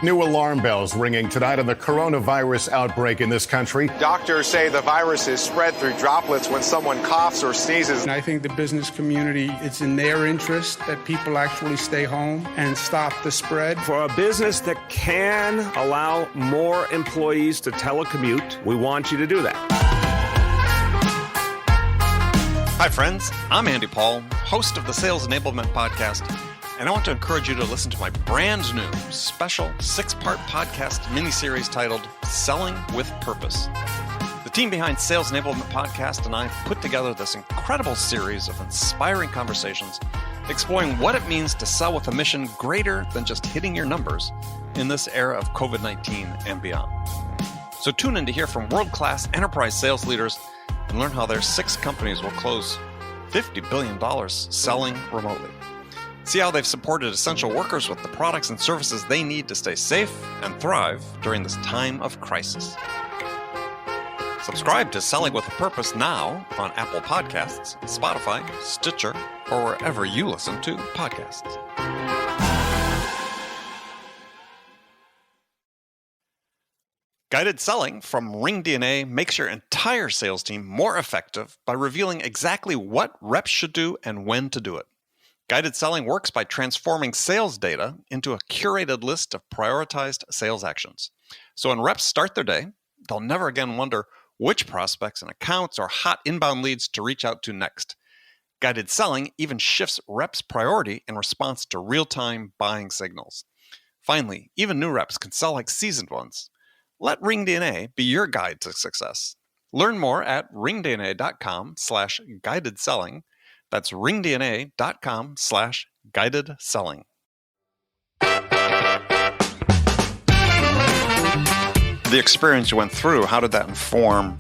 New alarm bells ringing tonight on the coronavirus outbreak in this country. Doctors say the virus is spread through droplets when someone coughs or sneezes. And I think the business community, it's in their interest that people actually stay home and stop the spread. For a business that can allow more employees to telecommute, we want you to do that. Hi, friends. I'm Andy Paul, host of the Sales Enablement Podcast, and I want to encourage you to listen to my brand new special 6-part podcast miniseries titled Selling with Purpose. The team behind Sales Enablement Podcast and I put together this incredible series of inspiring conversations exploring what it means to sell with a mission greater than just hitting your numbers in this era of COVID-19 and beyond. So tune in to hear from world-class enterprise sales leaders and learn how their 6 companies will close $50 billion selling remotely. See how they've supported essential workers with the products and services they need to stay safe and thrive during this time of crisis. Subscribe to Selling with a Purpose now on Apple Podcasts, Spotify, Stitcher, or wherever you listen to podcasts. Guided selling from RingDNA makes your entire sales team more effective by revealing exactly what reps should do and when to do it. Guided selling works by transforming sales data into a curated list of prioritized sales actions. So when reps start their day, they'll never again wonder which prospects and accounts or hot inbound leads to reach out to next. Guided selling even shifts reps' priority in response to real-time buying signals. Finally, even new reps can sell like seasoned ones. Let RingDNA be your guide to success. Learn more at ringdna.com/guided selling. That's ringdna.com/guided selling. The experience you went through, how did that inform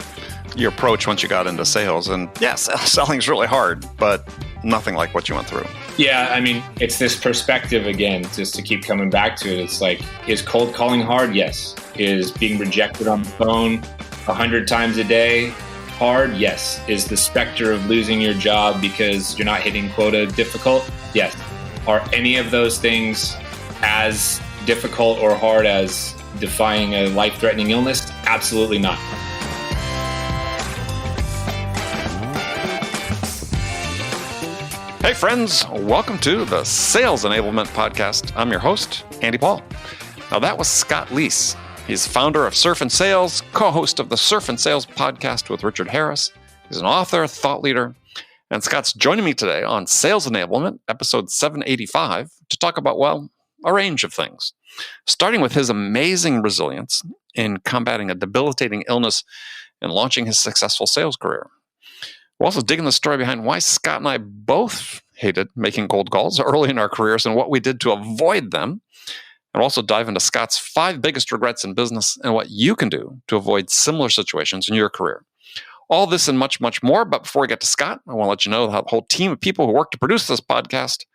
your approach once you got into sales? And yes, selling is really hard, but nothing like what you went through. Yeah, I mean, it's this perspective again, just to keep coming back to it. It's like, is cold calling hard? Yes. Is being rejected on the phone 100 times a day hard? Yes. Is the specter of losing your job because you're not hitting quota difficult? Yes. Are any of those things as difficult or hard as defying a life-threatening illness? Absolutely not. Hey friends, welcome to the Sales Enablement Podcast. I'm your host, Andy Paul. Now that was Scott Leese. He's founder of Surf and Sales, co-host of the Surf and Sales podcast with Richard Harris. He's an author, thought leader, and Scott's joining me today on Sales Enablement, episode 785, to talk about, well, a range of things, starting with his amazing resilience in combating a debilitating illness and launching his successful sales career. We'll also dig in the story behind why Scott and I both hated making cold calls early in our careers and what we did to avoid them. And we'll also dive into Scott's 5 biggest regrets in business and what you can do to avoid similar situations in your career. All this and much, much more. But before we get to Scott, I want to let you know that the whole team of people who work to produce this podcast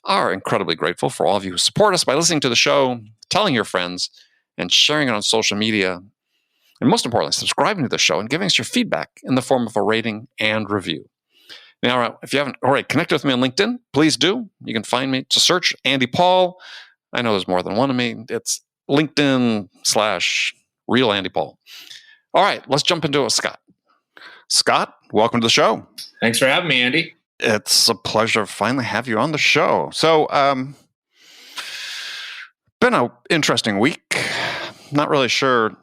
are incredibly grateful for all of you who support us by listening to the show, telling your friends, and sharing it on social media. And most importantly, subscribing to the show and giving us your feedback in the form of a rating and review. Now, if you haven't already connected with me on LinkedIn, please do. You can find me to search Andy Paul. I know there's more than one of me. It's LinkedIn/Real Andy Paul. All right, let's jump into it with Scott. Scott, welcome to the show. Thanks for having me, Andy. It's a pleasure to finally have you on the show. So, been an interesting week. Not really sure.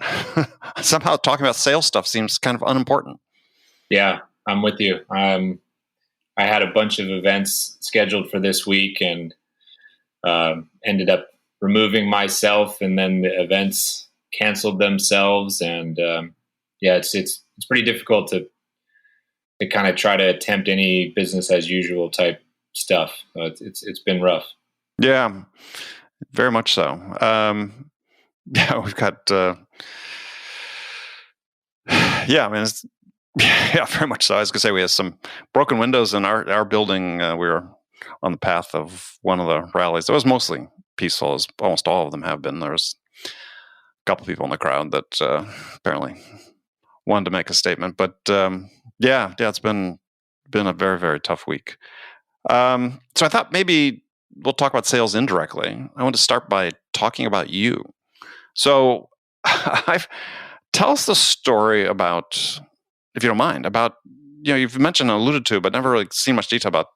Somehow talking about sales stuff seems kind of unimportant. Yeah, I'm with you. I had a bunch of events scheduled for this week and ended up removing myself, and then the events canceled themselves. And it's pretty difficult to kind of try to attempt any business as usual type stuff. It's been rough. Yeah, very much so. We've got very much so. I was going to say we have some broken windows in our building. We were on the path of one of the rallies. It was mostly peaceful, as almost all of them have been. There was a couple people in the crowd that apparently wanted to make a statement. But it's been a very, very tough week. So I thought maybe we'll talk about sales indirectly. I want to start by talking about you. So tell us the story about, if you don't mind, about, you've mentioned and alluded to, but never really seen much detail about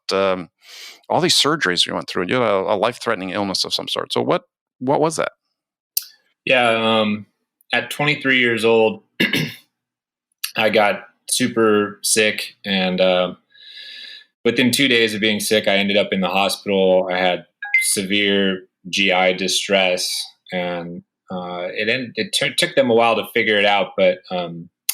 all these surgeries you went through. You had a life-threatening illness of some sort. So what was that? Yeah. At 23 years old, I got super sick, and within 2 days of being sick, I ended up in the hospital. I had severe GI distress, and it took them a while to figure it out, but I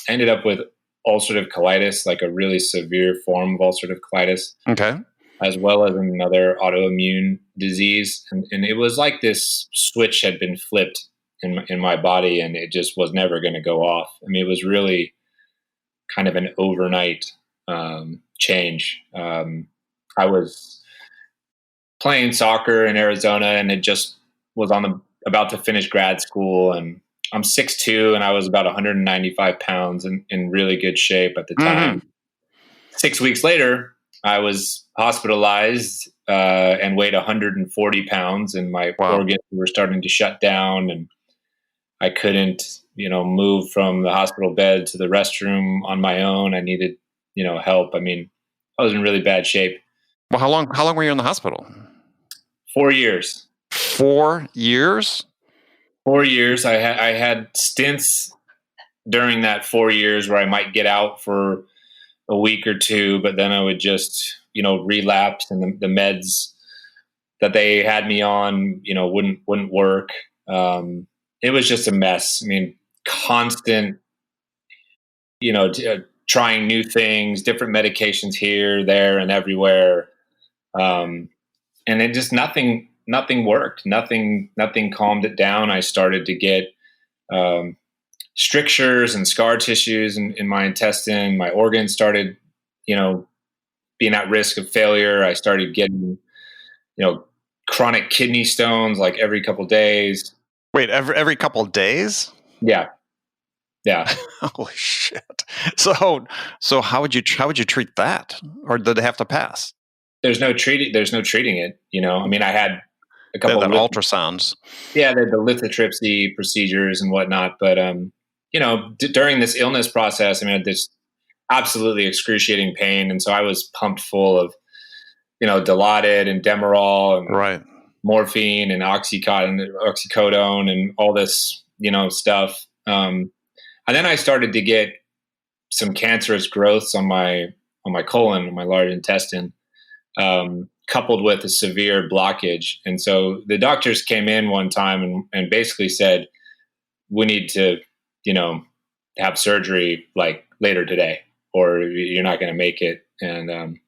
ended up with ulcerative colitis, like a really severe form of ulcerative colitis, Okay. as well as another autoimmune disease. And it was like this switch had been flipped in my body, and it just was never going to go off. I mean, it was really kind of an overnight change. I was playing soccer in Arizona, and it just was about to finish grad school, and I'm 6'2", and I was about 195 pounds in really good shape at the time. Mm-hmm. 6 weeks later, I was hospitalized and weighed 140 pounds, and my organs were starting to shut down, and I couldn't, move from the hospital bed to the restroom on my own. I needed, help. I mean, I was in really bad shape. Well, how long were you in the hospital? 4 years. 4 years? 4 years. I had stints during that 4 years where I might get out for a week or two, but then I would just, relapse, and the meds that they had me on, wouldn't work. It was just a mess. I mean, constant, trying new things, different medications here, there, and everywhere. And it just nothing worked. Nothing calmed it down. I started to get strictures and scar tissues in my intestine. My organs started, being at risk of failure. I started getting, chronic kidney stones like every couple days. Wait, every couple of days? Yeah. Holy shit! So how would you treat that, or did it have to pass? There's no treating it. I mean, I had a couple of ultrasounds. Yeah, the lithotripsy procedures and whatnot. But during this illness process, I mean, I had this absolutely excruciating pain, and so I was pumped full of, Dilaudid and Demerol and morphine and oxycodone and all this, stuff. And then I started to get some cancerous growths on my colon, on my large intestine, coupled with a severe blockage. And so the doctors came in one time and basically said, we need to, have surgery like later today, or you're not going to make it. And,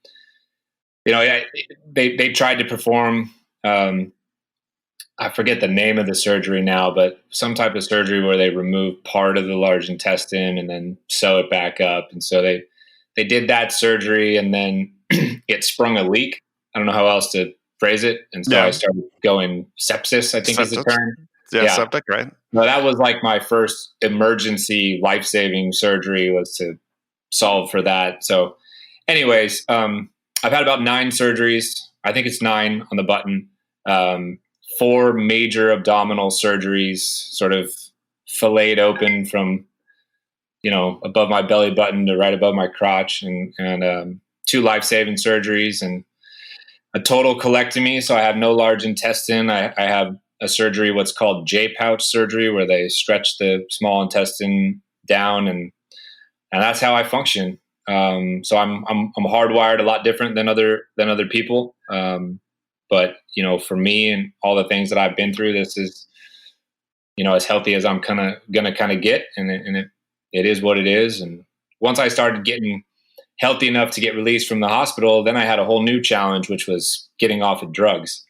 they tried to perform, I forget the name of the surgery now, but some type of surgery where they remove part of the large intestine and then sew it back up. And so they did that surgery, and then it sprung a leak. I don't know how else to phrase it. And so I started going sepsis, I think is the term. Yeah, septic, right? No, that was like my first emergency life-saving surgery, was to solve for that. So anyways, I've had about 9 surgeries. I think it's 9 on the button. 4 major abdominal surgeries, sort of filleted open from, above my belly button to right above my crotch, and 2 life-saving surgeries, and a total colectomy. So I have no large intestine. I have a surgery, what's called J-pouch surgery, where they stretch the small intestine down, and that's how I function. So I'm hardwired a lot different than other people. But, for me and all the things that I've been through, this is, as healthy as I'm going to get. And it is what it is. And once I started getting healthy enough to get released from the hospital, then I had a whole new challenge, which was getting off of drugs.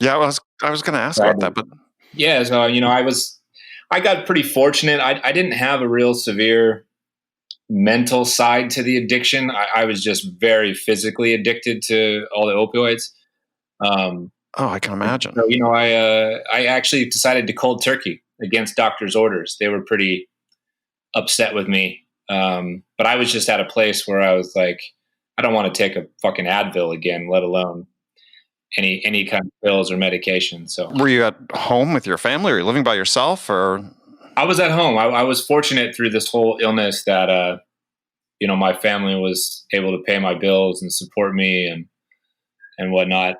Yeah, I was going to ask about that, but yeah. So, I got pretty fortunate. I didn't have a real severe mental side to the addiction. I was just very physically addicted to all the opioids. I can imagine. So, I actually decided to cold turkey against doctor's orders. They were pretty upset with me. But I was just at a place where I was like, I don't want to take a fucking Advil again, let alone, any kind of pills or medication. So were you at home with your family, or were you living by yourself, or? I was at home. I was fortunate through this whole illness that, my family was able to pay my bills and support me and whatnot.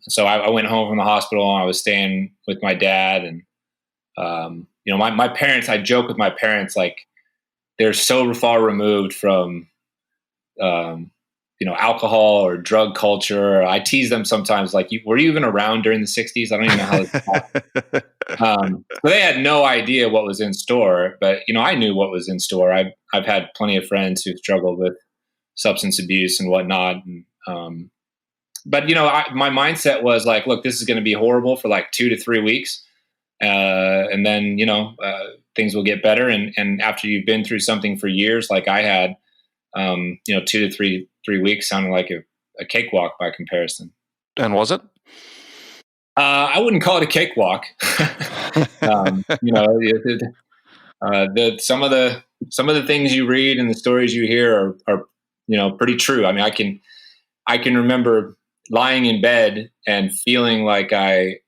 So I went home from the hospital, and I was staying with my dad. And, my parents, I joke with my parents, like, they're so far removed from, alcohol or drug culture. I tease them sometimes, like, were you even around during the 60s? I don't even know how this so they had no idea what was in store, but, I knew what was in store. I've had plenty of friends who've struggled with substance abuse and whatnot. And, but, my mindset was like, look, this is going to be horrible for like 2 to 3 weeks. And then, things will get better. And after you've been through something for years, like I had, 2 to 3 weeks sounded like a cakewalk by comparison. And was it? I wouldn't call it a cakewalk. Some of the things you read and the stories you hear are pretty true. I mean, I can remember lying in bed and feeling like I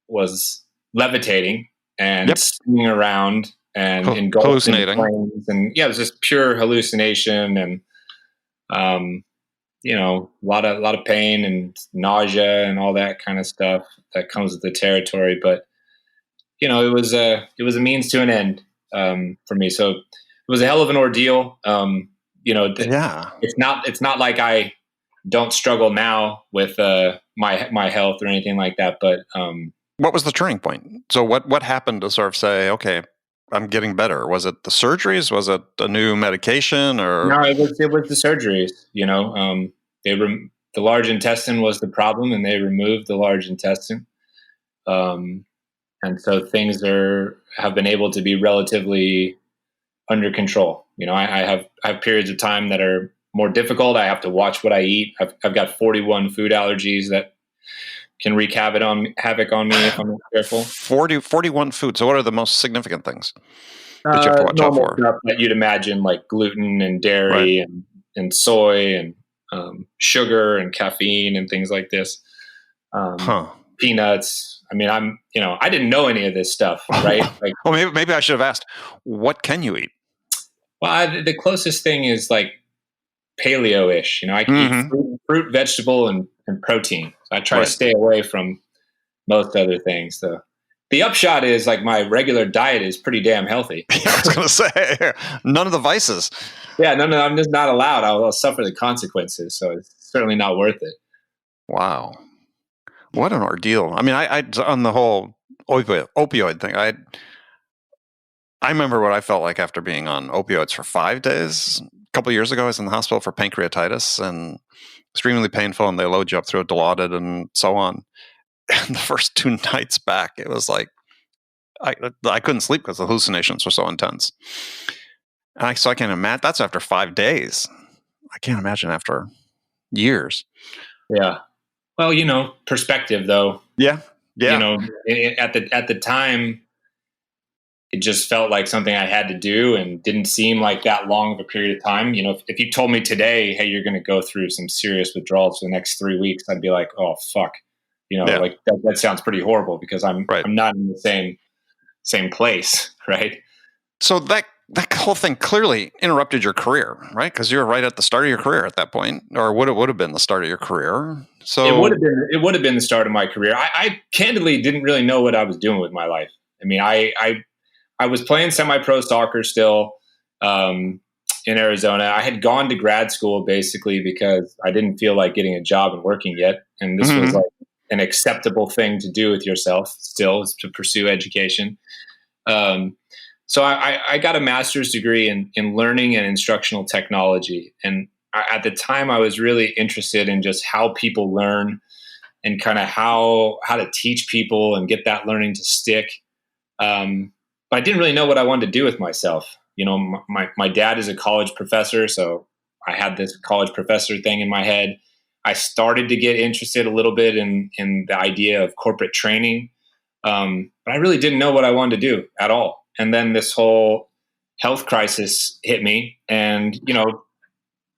was levitating and spinning around and hallucinating. Planes, and it was just pure hallucination, and a lot of pain and nausea and all that kind of stuff that comes with the territory. But it was a means to an end for me. So it was a hell of an ordeal. It's not like I don't struggle now with my health or anything like that. But what was the turning point? So what happened to sort of say, okay, I'm getting better? Was it the surgeries? Was it a new medication? Or no, it was the surgeries. The large intestine was the problem, and they removed the large intestine. And so things have been able to be relatively under control. I have periods of time that are more difficult. I have to watch what I eat. I've got 41 food allergies that can wreak havoc on me if I'm not careful. 41 foods. So what are the most significant things that you have to watch out for? Stuff that you'd imagine, like gluten and dairy and soy and sugar and caffeine and things like this. Peanuts. I mean, I didn't know any of this stuff, right? Like, well, maybe I should have asked, what can you eat? Well, the closest thing is like paleo-ish. I can eat fruit, vegetable, and protein. So I try to stay away from most other things. So the upshot is, like, my regular diet is pretty damn healthy. I was going to say, none of the vices. Yeah, no, I'm just not allowed. I'll suffer the consequences. So it's certainly not worth it. Wow. What an ordeal. I mean, I on the whole opioid thing, I remember what I felt like after being on opioids for 5 days. A couple of years ago, I was in the hospital for pancreatitis, and extremely painful, and they load you up through a Dilaudid and so on. And the first 2 nights back, it was like I couldn't sleep because the hallucinations were so intense. And so I can't imagine. That's after 5 days. I can't imagine after years. Yeah. Well, perspective though. Yeah. At the time, it just felt like something I had to do, and didn't seem like that long of a period of time. If you told me today, hey, you're going to go through some serious withdrawals for the next 3 weeks, I'd be like, oh, fuck. Like that sounds pretty horrible, because I'm not in the same place. Right. So that whole thing clearly interrupted your career, right? Because you were right at the start of your career at that point, or would have been the start of your career. So it would have been the start of my career. I candidly didn't really know what I was doing with my life. I mean, I was playing semi-pro soccer still in Arizona. I had gone to grad school basically because I didn't feel like getting a job and working yet. And this was like an acceptable thing to do with yourself still, is to pursue education. So I got a master's degree in learning and instructional technology. And at the time, I was really interested in just how people learn, and kind of how to teach people and get that learning to stick. But I didn't really know what I wanted to do with myself. My dad is a college professor, so I had this college professor thing in my head. I started to get interested a little bit in the idea of corporate training, but I really didn't know what I wanted to do at all. And then this whole health crisis hit me, and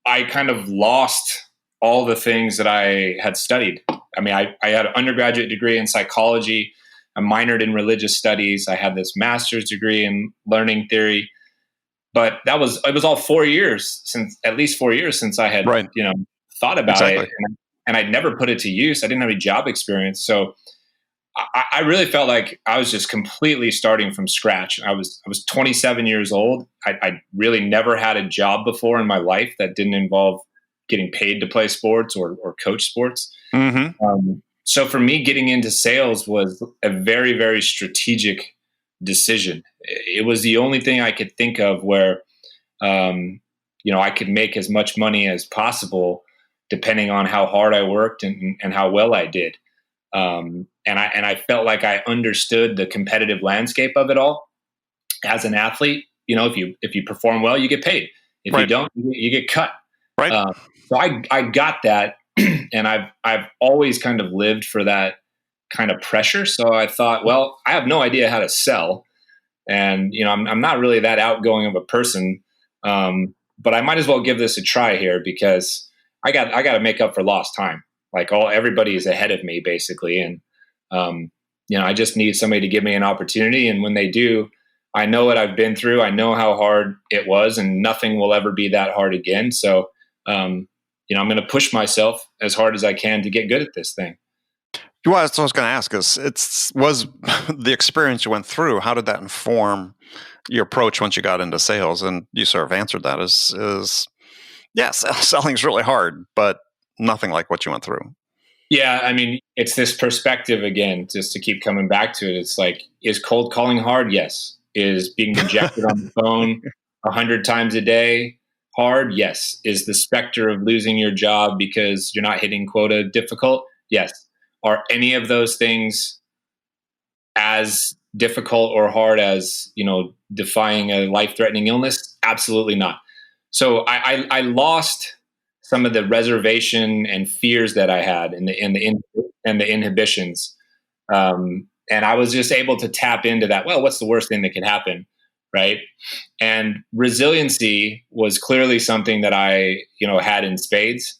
I kind of lost all the things that I had studied. I mean, I had an undergraduate degree in psychology. I minored in religious studies. I had this master's degree in learning theory. But it was all 4 years at least 4 years since I had, Right. thought about Exactly. it. And I'd never put it to use. I didn't have any job experience. So I really felt like I was just completely starting from scratch. I was 27 years old. I really never had a job before in my life that didn't involve getting paid to play sports or coach sports. Mm-hmm. So for me, getting into sales was a very, very strategic decision. It was the only thing I could think of where, I could make as much money as possible, depending on how hard I worked and how well I did. And I felt like I understood the competitive landscape of it all. As an athlete, if you perform well, you get paid. If you don't, you get cut. Right. So I got that, and I've always kind of lived for that kind of pressure. So I thought, well, I have no idea how to sell, and I'm not really that outgoing of a person, but I might as well give this a try here because I got to make up for lost time. Like everybody is ahead of me basically, and I just need somebody to give me an opportunity, and when they do, I know what I've been through. I know how hard it was, and nothing will ever be that hard again. So, I'm going to push myself as hard as I can to get good at this thing. Well, that's what I was going to ask was the experience you went through, how did that inform your approach once you got into sales? And you sort of answered that yes, selling's really hard, but nothing like what you went through. Yeah. I mean, it's this perspective again, just to keep coming back to it. It's like, is cold calling hard? Yes. Is being rejected on the phone 100 times a day hard? Yes. Is the specter of losing your job because you're not hitting quota difficult? Yes. Are any of those things as difficult or hard as, defying a life-threatening illness? Absolutely not. So I lost some of the reservation and fears that I had and the inhibitions. And I was just able to tap into that. Well, what's the worst thing that could happen? Right. And resiliency was clearly something that I, had in spades.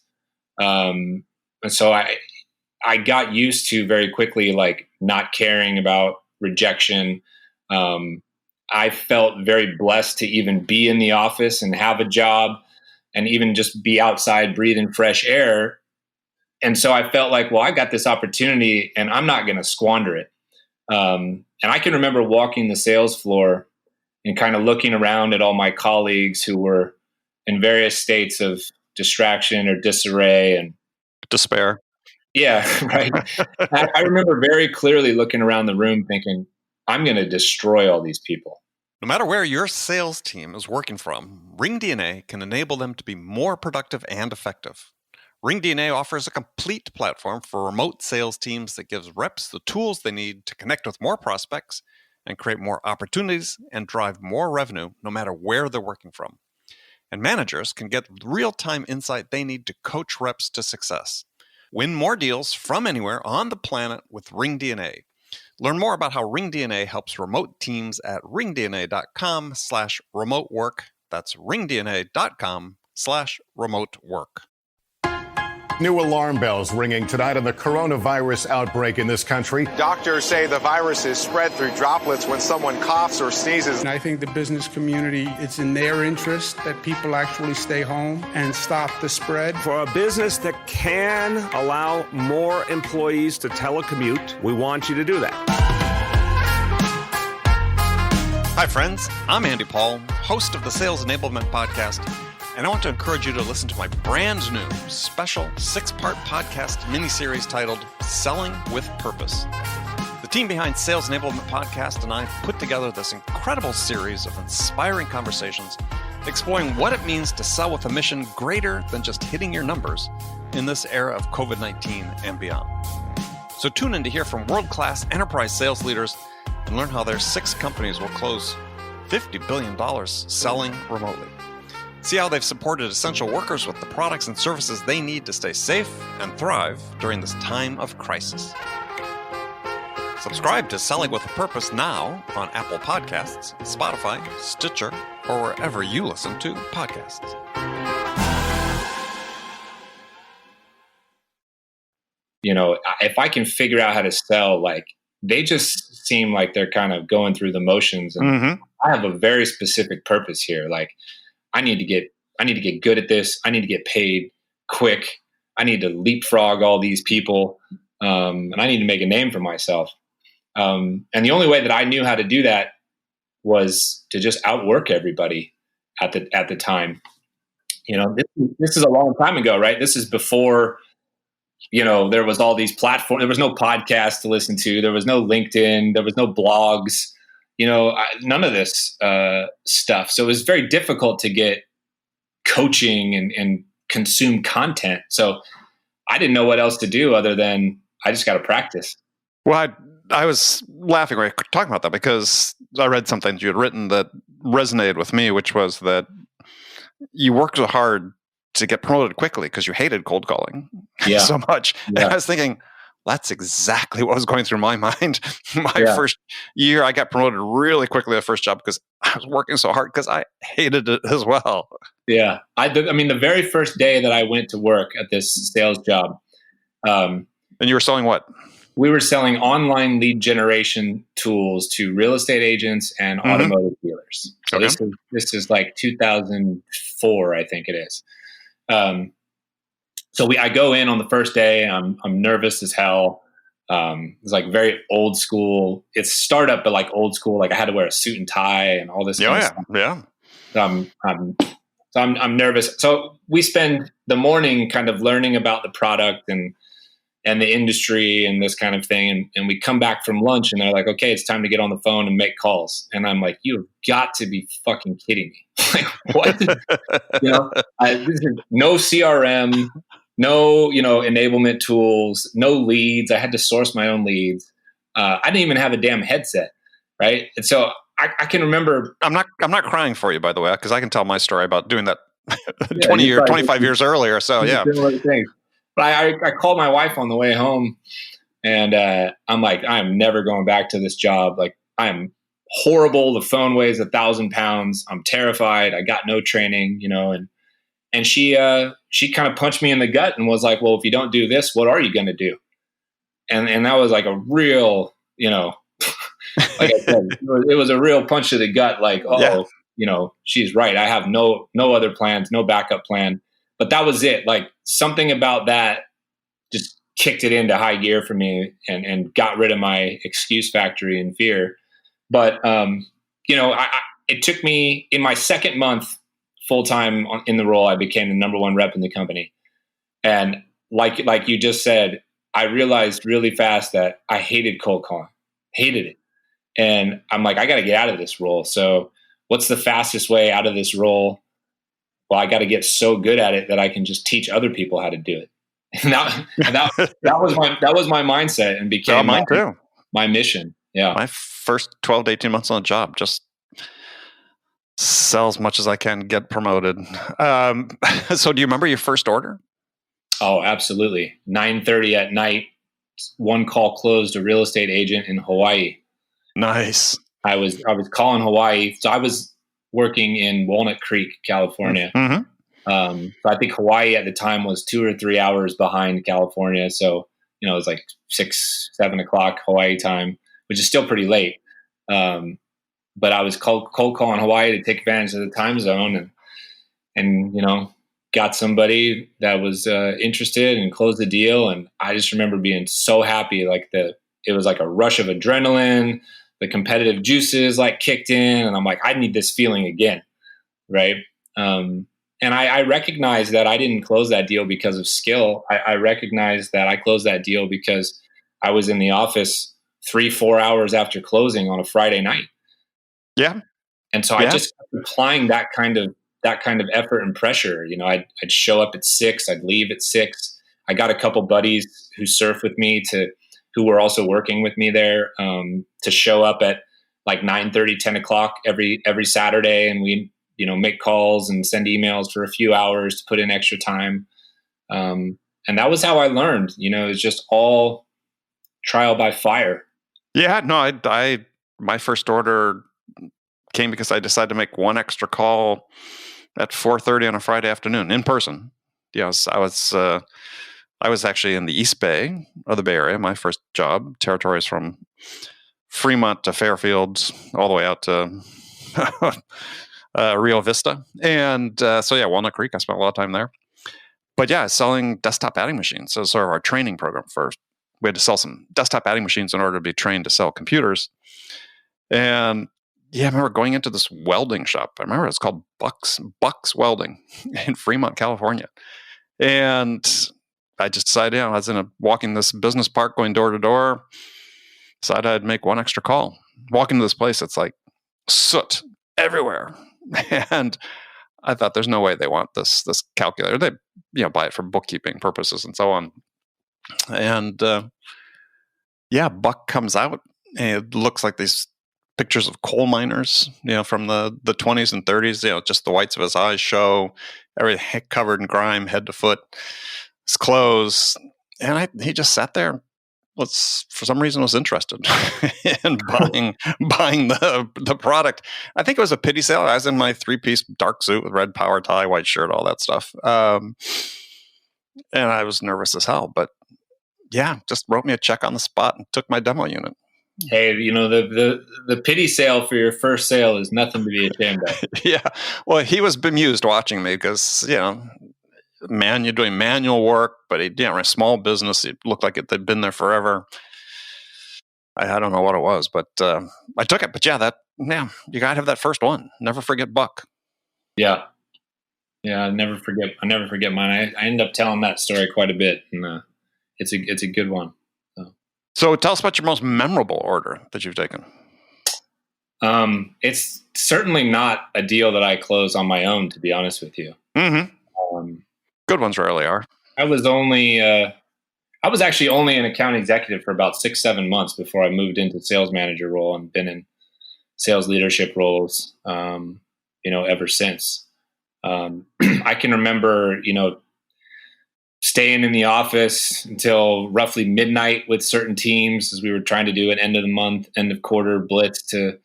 And so I got used to very quickly, like not caring about rejection. I felt very blessed to even be in the office and have a job and even just be outside breathing fresh air. And so I felt like, well, I got this opportunity and I'm not going to squander it. And I can remember walking the sales floor and kind of looking around at all my colleagues who were in various states of distraction or disarray and despair. Yeah, right. I remember very clearly looking around the room thinking, I'm going to destroy all these people. No matter where your sales team is working from, RingDNA can enable them to be more productive and effective. RingDNA offers a complete platform for remote sales teams that gives reps the tools they need to connect with more prospects and create more opportunities and drive more revenue no matter where they're working from. And managers can get real-time insight they need to coach reps to success. Win more deals from anywhere on the planet with RingDNA. Learn more about how RingDNA helps remote teams at ringdna.com/remote work. That's ringdna.com/remote work. New alarm bells ringing tonight on the coronavirus outbreak in this country. Doctors say the virus is spread through droplets when someone coughs or sneezes. And I think the business community, it's in their interest that people actually stay home and stop the spread. For a business that can allow more employees to telecommute, we want you to do that. Hi, friends. I'm Andy Paul, host of the Sales Enablement Podcast, and I want to encourage you to listen to my brand new special 6-part podcast miniseries titled Selling with Purpose. The team behind Sales Enablement Podcast and I put together this incredible series of inspiring conversations exploring what it means to sell with a mission greater than just hitting your numbers in this era of COVID-19 and beyond. So tune in to hear from world-class enterprise sales leaders and learn how their 6 companies will close $50 billion selling remotely. See how they've supported essential workers with the products and services they need to stay safe and thrive during this time of crisis. Subscribe to Selling with a Purpose now on Apple Podcasts, Spotify, Stitcher, or wherever you listen to podcasts. if I can figure out how to sell, like they just seem like they're kind of going through the motions, and I have a very specific purpose here. Like I need to get good at this. I need to get paid quick. I need to leapfrog all these people. And I need to make a name for myself. And the only way that I knew how to do that was to just outwork everybody at the time. This is a long time ago, right? This is before, there was all these platforms. There was no podcast to listen to. There was no LinkedIn. There was no blogs, none of this stuff. So it was very difficult to get coaching and consume content. So I didn't know what else to do other than I just got to practice. Well, I was laughing when you were talking about that because I read something you had written that resonated with me, which was that you worked so hard to get promoted quickly because you hated cold calling so much. Yeah. And I was thinking, that's exactly what was going through my mind. First year, I got promoted really quickly the first job because I was working so hard because I hated it as well. Yeah. The very first day that I went to work at this sales job. And you were selling what? We were selling online lead generation tools to real estate agents and automotive dealers. So this is like 2004, I think it is. So I go in on the first day. I'm nervous as hell. It's like very old school. It's startup, but like old school. Like I had to wear a suit and tie and all this kind of stuff. Yeah. So I'm nervous. So we spend the morning kind of learning about the product and the industry and this kind of thing. And we come back from lunch and they're like, okay, it's time to get on the phone and make calls. And I'm like, you've got to be fucking kidding me. Like, what? This is no CRM, no, enablement tools, no leads. I had to source my own leads. I didn't even have a damn headset. Right. And so I can remember. I'm not crying for you, by the way, because I can tell my story about doing that 25 years earlier. So yeah. But I called my wife on the way home and I'm like, I'm never going back to this job. Like I'm horrible. The phone weighs 1,000 pounds. I'm terrified. I got no training, and she kind of punched me in the gut and was like, well, if you don't do this, what are you going to do? And that was like a real, like I said, it was a real punch to the gut. Like, she's right. I have no other plans, no backup plan. But that was it. Like something about that just kicked it into high gear for me and got rid of my excuse factory and fear. But, it took me in my second month full time in the role, I became the number one rep in the company. And like you just said, I realized really fast that I hated cold calling, hated it. And I'm like, I got to get out of this role. So what's the fastest way out of this role? Well, I got to get so good at it that I can just teach other people how to do it. And that was my mindset and became my mission. Yeah. My first 12 to 18 months on the job, just sell as much as I can, get promoted. So do you remember your first order? Oh, absolutely. 9:30 at night, one call closed, a real estate agent in Hawaii. Nice. I was calling Hawaii. So I was working in Walnut Creek, California. Mm-hmm. So I think Hawaii at the time was 2 or 3 hours behind California. So, it was like 6, 7 o'clock Hawaii time, which is still pretty late. But I was cold calling Hawaii to take advantage of the time zone and got somebody that was interested and closed the deal. And I just remember being so happy. Like it was like a rush of adrenaline. The competitive juices like kicked in and I'm like, I need this feeling again. Right. And I recognized that I didn't close that deal because of skill. I recognized that I closed that deal because I was in the office 3-4 hours after closing on a Friday night. Yeah. And so I just kept applying that kind of effort and pressure. I'd show up at 6, I'd leave at 6. I got a couple buddies who surf with me who were also working with me there, to show up at like 9:30, 10 o'clock every Saturday. And we, make calls and send emails for a few hours to put in extra time. And that was how I learned, it was just all trial by fire. Yeah, no, my first order came because I decided to make one extra call at 4:30 on a Friday afternoon in person. Yes, I was I was actually in the East Bay of the Bay Area. My first job, territories from Fremont to Fairfield, all the way out to Rio Vista. And Walnut Creek, I spent a lot of time there. But yeah, selling desktop adding machines. So sort of our training program first. We had to sell some desktop adding machines in order to be trained to sell computers. And yeah, I remember going into this welding shop. I remember it's called Bucks Welding in Fremont, California. And I just decided, I was walking this business park, going door to door. Decided I'd make one extra call. Walk into this place, it's like soot everywhere. And I thought, there's no way they want this calculator. They buy it for bookkeeping purposes and so on. And Buck comes out, and it looks like these pictures of coal miners, from the 20s and 30s. Just the whites of his eyes show, everything covered in grime, head to foot, his clothes, and he just sat there. For some reason, was interested in buying the product. I think it was a pity sale. I was in my 3-piece dark suit with red power tie, white shirt, all that stuff, and I was nervous as hell. But just wrote me a check on the spot and took my demo unit. Hey, the pity sale for your first sale is nothing to be ashamed of. Yeah, well, he was bemused watching me because you're doing manual work, but a small business. It looked like they'd been there forever. I don't know what it was, but I took it. But you gotta have that first one. Never forget Buck. Yeah, I never forget mine. I end up telling that story quite a bit, and it's a good one. So tell us about your most memorable order that you've taken. It's certainly not a deal that I close on my own, to be honest with you. Mm-hmm. Good ones rarely are. I was actually only an account executive for about 6-7 months before I moved into sales manager role, and been in sales leadership roles, ever since. I can remember, staying in the office until roughly midnight with certain teams as we were trying to do an end of the month, end of quarter blitz to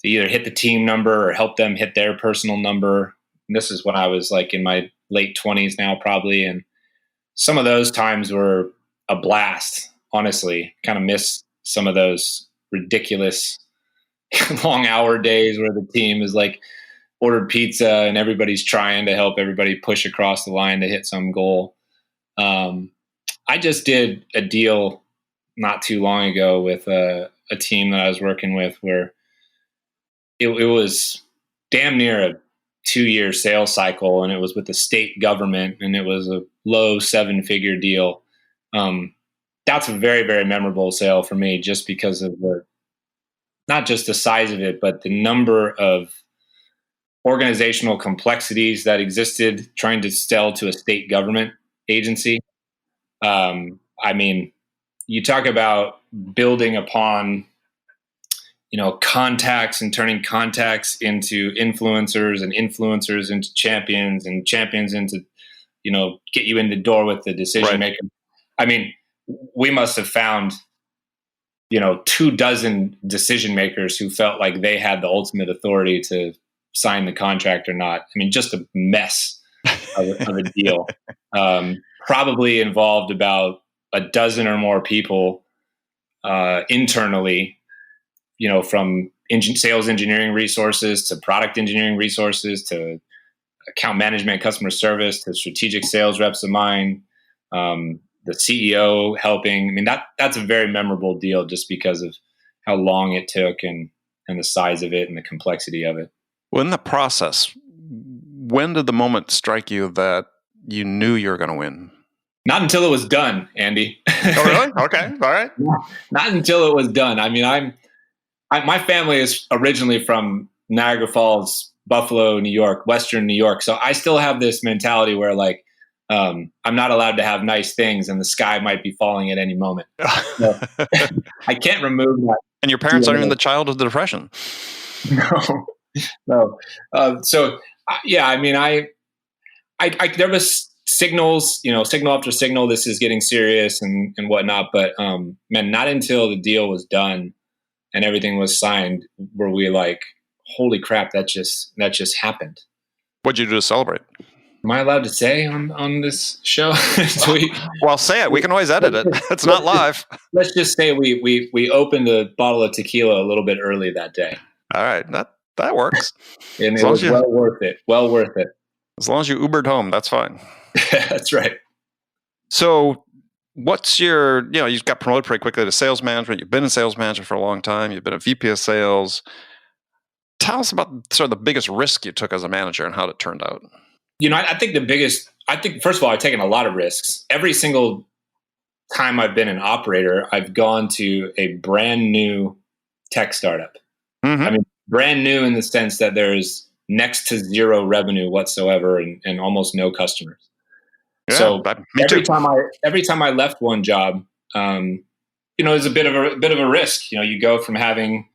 either hit the team number or help them hit their personal number. And this is when I was like in my late 20s now, probably. And some of those times were a blast, honestly. Kind of miss some of those ridiculous long hour days where the team is like ordered pizza and everybody's trying to help everybody push across the line to hit some goal. I just did a deal not too long ago with a team that I was working with where it was damn near a 2-year sales cycle, and it was with the state government, and it was a low 7-figure deal. That's a very, very memorable sale for me, just because of not just the size of it, but the number of organizational complexities that existed trying to sell to a state government agency. You talk about building upon, contacts and turning contacts into influencers and influencers into champions and champions into, get you in the door with the decision maker. We must have found, 24 decision makers who felt like they had the ultimate authority to sign the contract or not. Just a mess of a deal. Probably involved about a dozen or more people internally, from sales engineering resources to product engineering resources to account management, customer service, to strategic sales reps of mine, the CEO helping. That's a very memorable deal just because of how long it took and the size of it and the complexity of it. Well, in the process, when did the moment strike you that you knew you were going to win? Not until it was done, Andy. Oh, really? Okay. All right. Not until it was done. My family is originally from Niagara Falls, Buffalo, New York, Western New York. So I still have this mentality where I'm not allowed to have nice things and the sky might be falling at any moment. So, I can't remove that. And your parents aren't even the child of the Depression. No. There was signals, signal after signal, this is getting serious and whatnot. But not until the deal was done and everything was signed were we like, holy crap, that just happened. What'd you do to celebrate? Am I allowed to say on this show? Well, say it. We can always edit it. It's not live. Let's just say we opened a bottle of tequila a little bit early that day. All right, that works. And it was well worth it. Well worth it. As long as you Ubered home, that's fine. That's right. So what's your, you got promoted pretty quickly to sales management. You've been in sales management for a long time. You've been a VP of sales. Tell us about sort of the biggest risk you took as a manager and how it turned out. I think first of all, I've taken a lot of risks. Every single time I've been an operator, I've gone to a brand new tech startup. Mm-hmm. I mean, brand new in the sense that there's next to zero revenue whatsoever and almost no customers. Yeah, so every time I left one job, it was a bit of a risk. You go from having,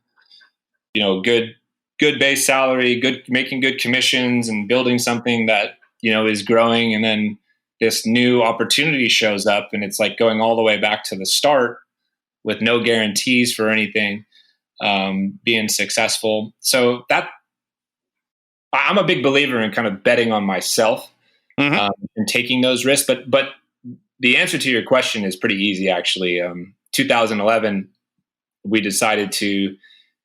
good base salary, making good commissions and building something that, is growing. And then this new opportunity shows up and it's like going all the way back to the start with no guarantees for anything, being successful. So I'm a big believer in kind of betting on myself, and taking those risks. But the answer to your question is pretty easy, actually. 2011, we decided to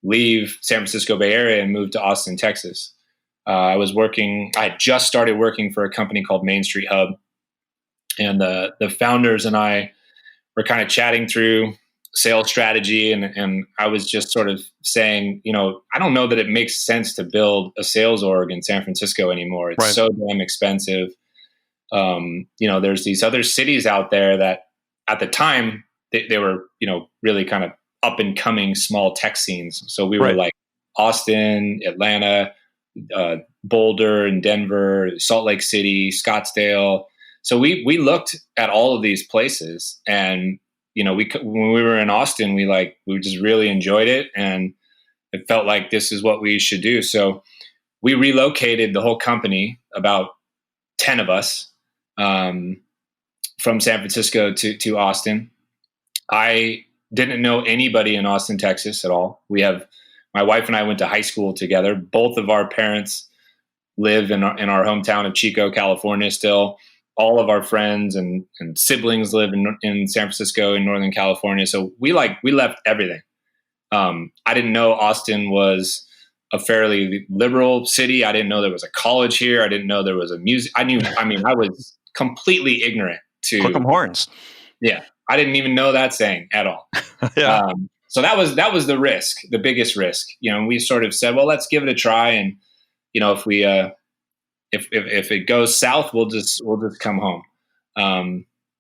leave San Francisco Bay Area and move to Austin, Texas. I had just started working for a company called Main Street Hub. And the founders and I were kind of chatting through sales strategy. And I was just sort of saying, I don't know that it makes sense to build a sales org in San Francisco anymore. It's so damn expensive. There's these other cities out there that at the time they were, really kind of up and coming small tech scenes. So we were like Austin, Atlanta, Boulder and Denver, Salt Lake City, Scottsdale. So we looked at all of these places, and when we were in Austin, we just really enjoyed it, and it felt like this is what we should do. So we relocated the whole company, about 10 of us, from San Francisco to Austin. I didn't know anybody in Austin, Texas at all. My wife and I went to high school together. Both of our parents live in our hometown of Chico, California still. All of our friends and siblings live in San Francisco in Northern California. So we left everything. I didn't know Austin was a fairly liberal city. I didn't know there was a college here. I didn't know there was a music. I was completely ignorant to Hook 'em horns. Yeah. I didn't even know that saying at all. Yeah. So that was the risk, the biggest risk. We sort of said, well, let's give it a try, and if we if it goes south, we'll just come home.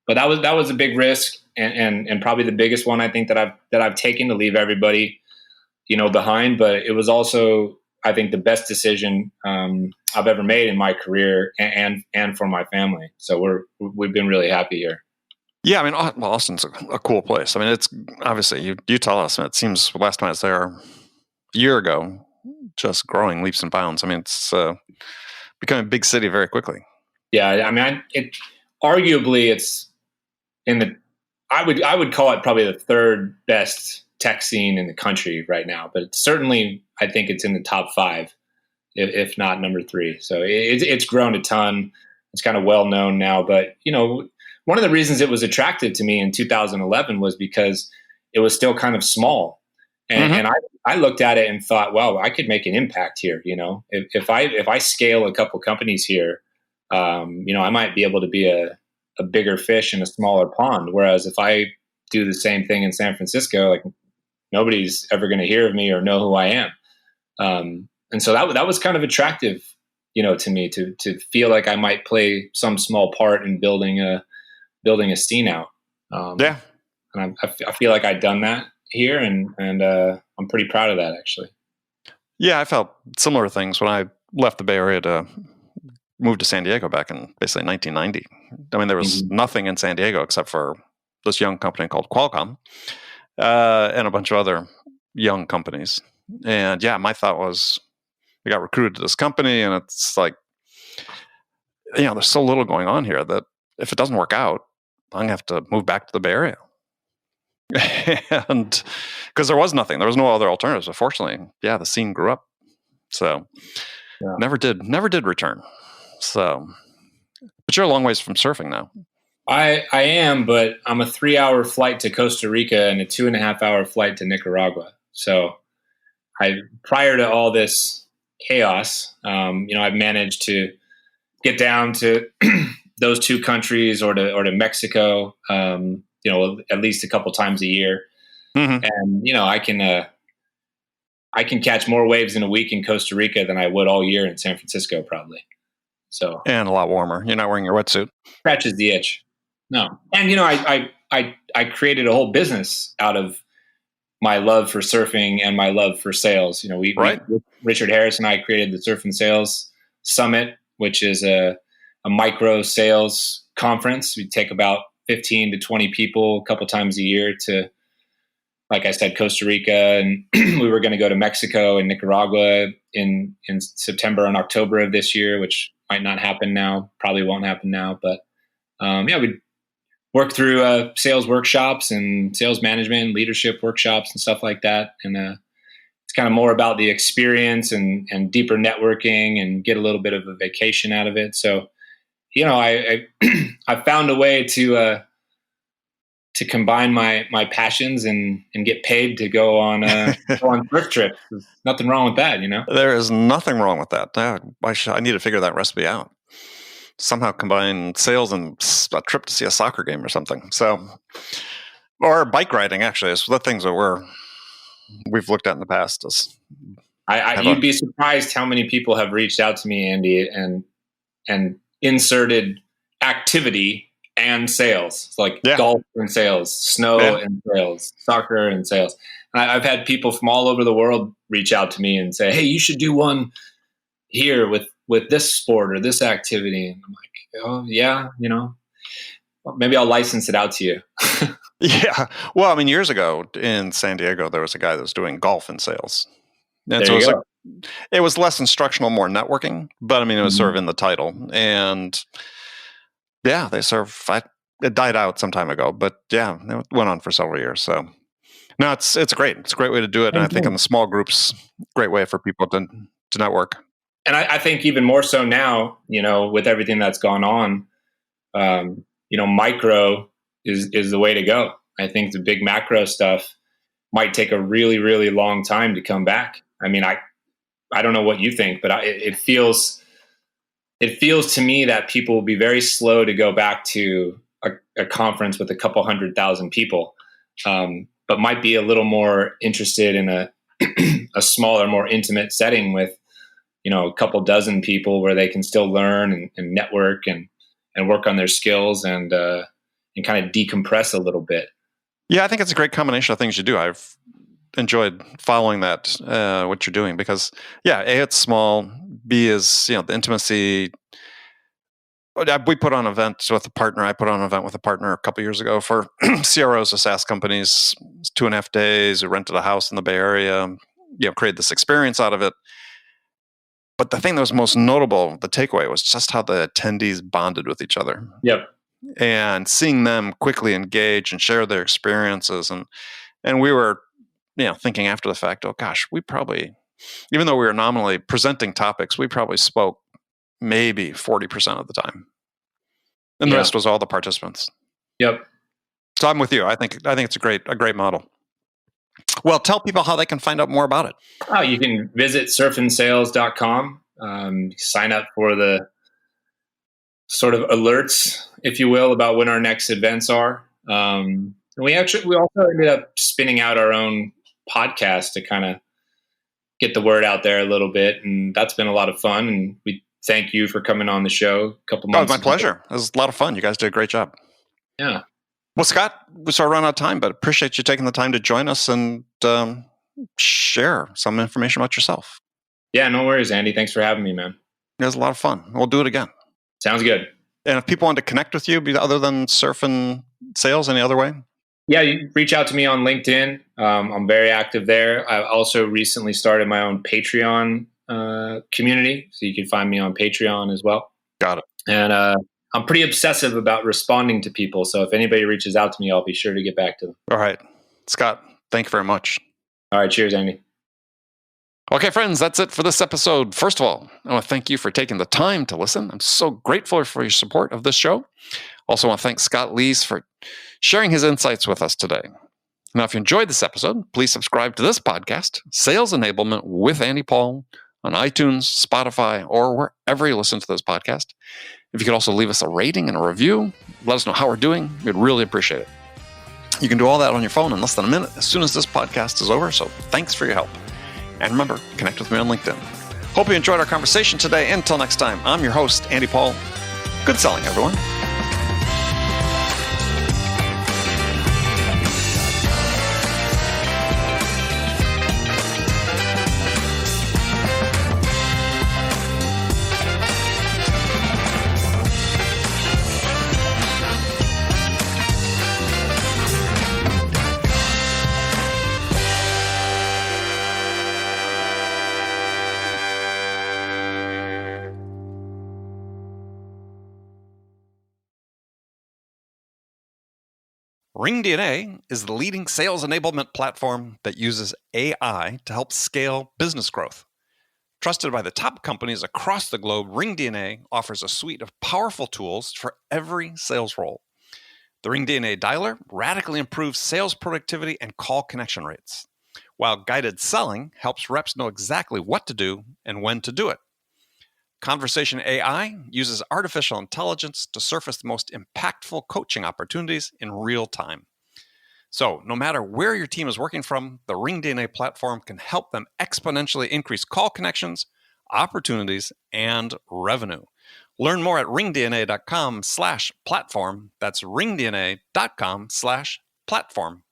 But that was a big risk, and probably the biggest one I think that I've taken, to leave everybody behind. But it was also, I think, the best decision I've ever made in my career and for my family. So we've been really happy here. Yeah, I mean, Austin's a cool place. I mean, it's obviously, you tell us, and it seems last time I was there a year ago, just growing leaps and bounds. I mean, it's becoming a big city very quickly. Yeah, I mean, arguably it's I would call it probably the third best tech scene in the country right now, but certainly I think it's in the top 5, if not number 3. So it's grown a ton. It's kind of well known now, but one of the reasons it was attractive to me in 2011 was because it was still kind of small. And I looked at it and thought, wow, I could make an impact here. If I scale a couple companies here, I might be able to be a bigger fish in a smaller pond. Whereas if I do the same thing in San Francisco, like, nobody's ever going to hear of me or know who I am. And so that was kind of attractive, to me, to feel like I might play some small part in building a scene out. Yeah. And I feel like I'd done that here, and I'm pretty proud of that, actually. Yeah, I felt similar things when I left the Bay Area to move to San Diego back in basically 1990. I mean, there was nothing in San Diego except for this young company called Qualcomm, and a bunch of other young companies. And yeah, my thought was, I got recruited to this company, and it's like, there's so little going on here that if it doesn't work out, I'm going to have to move back to the Bay Area. And because there was nothing, there was no other alternatives. Unfortunately, the scene grew up. So never did return. So But you're a long ways from surfing now. I am, but I'm a 3-hour flight to Costa Rica and a 2.5-hour flight to Nicaragua. So prior to all this chaos, I've managed to get down to those two countries or to Mexico, at least a couple times a year. Mm-hmm. And, I can catch more waves in a week in Costa Rica than I would all year in San Francisco, probably. So, And a lot warmer. You're not wearing your wetsuit. Scratches the itch. No. And, I created a whole business out of my love for surfing and my love for sales. Richard Harris and I created the Surf and Sales Summit, which is a micro sales conference. We take about 15 to 20 people a couple times a year to, like I said, Costa Rica, and we were going to go to Mexico and Nicaragua in September and October of this year, which might not happen now, probably won't happen now. But we work through sales workshops and sales management, leadership workshops and stuff like that. And it's kind of more about the experience and deeper networking and get a little bit of a vacation out of it. So, I found a way to combine my passions and get paid to go on surf trips. There's nothing wrong with that, There is nothing wrong with that. I need to figure that recipe out. Somehow combine sales and a trip to see a soccer game or something. So, or bike riding, actually, is the things that we've looked at in the past. You'd be surprised how many people have reached out to me, Andy, and inserted activity and sales. It's like golf and sales, snow and sales, soccer and sales. And I've had people from all over the world reach out to me and say, "Hey, you should do one here with this sport or this activity." And I'm like, "Oh yeah, maybe I'll license it out to you." Yeah. Well, I mean, years ago in San Diego, there was a guy that was doing golf and sales. And there so you go. It was less instructional, more networking, but I mean, it was sort of in the title. And yeah, it died out some time ago, but yeah, it went on for several years. So no, it's great. It's a great way to do it. And I think in the small groups, great way for people to network. And I think even more so now, with everything that's gone on, micro is the way to go. I think the big macro stuff might take a really, really long time to come back. I mean, I don't know what you think, but it feels to me that people will be very slow to go back to a conference with a couple 100,000 people, but might be a little more interested in a smaller, more intimate setting with, a couple dozen people where they can still learn and network and work on their skills and kind of decompress a little bit. Yeah, I think it's a great combination of things you do. I've enjoyed following that, what you're doing, because A, it's small, B is, the intimacy. We put on events with a partner. I put on an event with a partner a couple years ago for CROs of SaaS companies. It's 2.5 days. We rented a house in the Bay Area, created this experience out of it. But the thing that was most notable, the takeaway, was just how the attendees bonded with each other. Yep. And seeing them quickly engage and share their experiences. And we were, thinking after the fact, oh gosh, we probably, even though we were nominally presenting topics, we probably spoke maybe 40% of the time. And the rest was all the participants. Yep. So I'm with you. I think it's a great model. Well, tell people how they can find out more about it. Oh, you can visit surfandsales.com. Sign up for the sort of alerts, if you will, about when our next events are. We also ended up spinning out our own podcast to kind of get the word out there a little bit, and that's been a lot of fun. And we thank you for coming on the show a couple months. Oh, my pleasure. It was a lot of fun. You guys did a great job. Yeah. Well, Scott, we sort of run out of time, but appreciate you taking the time to join us and share some information about yourself. Yeah, no worries, Andy. Thanks for having me, man. It was a lot of fun. We'll do it again. Sounds good. And if people want to connect with you, other than surf and sales, any other way? Yeah, you reach out to me on LinkedIn. I'm very active there. I also recently started my own Patreon community, so you can find me on Patreon as well. Got it. And I'm pretty obsessive about responding to people, so if anybody reaches out to me, I'll be sure to get back to them. All right. Scott, thank you very much. All right, cheers, Andy. Okay, friends, that's it for this episode. First of all, I want to thank you for taking the time to listen. I'm so grateful for your support of this show. Also want to thank Scott Leese for sharing his insights with us today. Now, if you enjoyed this episode, please subscribe to this podcast, Sales Enablement with Andy Paul, on iTunes, Spotify, or wherever you listen to this podcast. If you could also leave us a rating and a review, let us know how we're doing. We'd really appreciate it. You can do all that on your phone in less than a minute as soon as this podcast is over, so thanks for your help. And remember, connect with me on LinkedIn. Hope you enjoyed our conversation today. Until next time, I'm your host, Andy Paul. Good selling, everyone. RingDNA is the leading sales enablement platform that uses AI to help scale business growth. Trusted by the top companies across the globe, RingDNA offers a suite of powerful tools for every sales role. The RingDNA Dialer radically improves sales productivity and call connection rates, while guided selling helps reps know exactly what to do and when to do it. Conversation AI uses artificial intelligence to surface the most impactful coaching opportunities in real time. So, no matter where your team is working from, the RingDNA platform can help them exponentially increase call connections, opportunities, and revenue. Learn more at ringdna.com/platform. That's ringdna.com/platform.